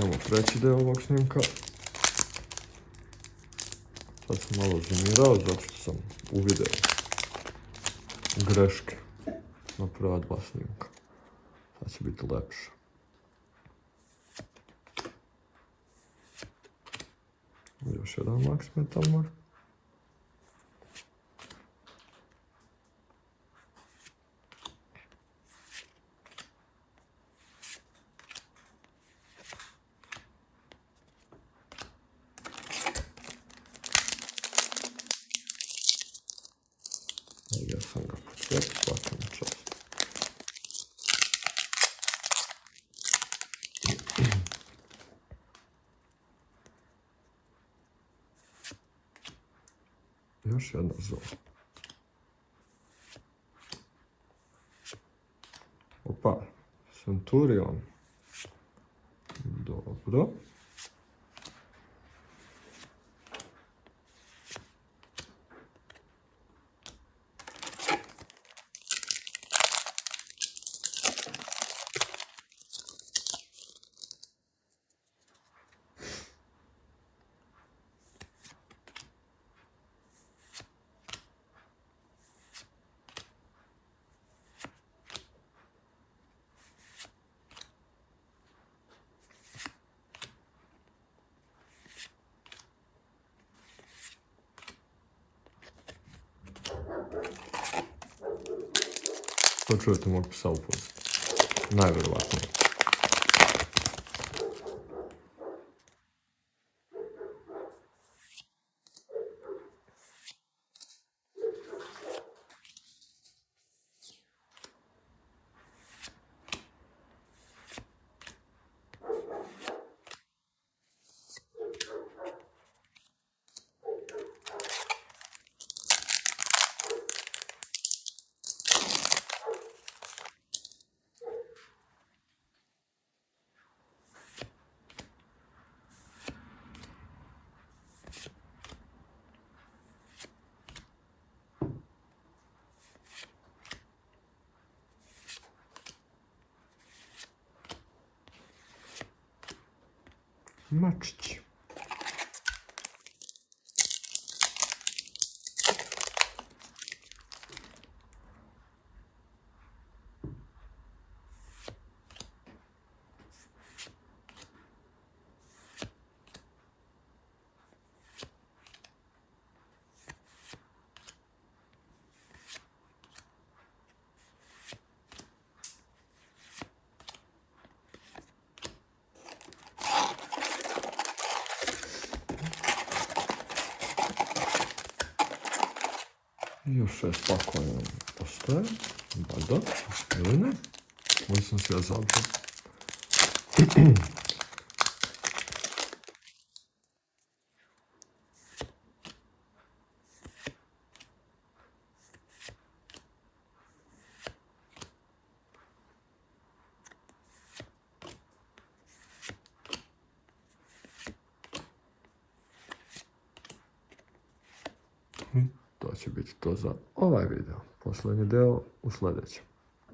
Idemo treći deo ovog snimka. Sad sam malo zoomirao zato što sam uvidio greške na prva dva snimka. Sad će biti lepše. Još jedan Max Metalmar. Ja sam ga počet, svaka mi čast. Još jedna zona. Opa, Centurion. Dobro. To čujete mog psa upoziti. Najvjerovatnije. Mačić. Još 6 pakovanja postoje, valjda, ili ne? Možda sam se ja zabio. To će biti to za ovaj video. Posljednji deo u sljedećem.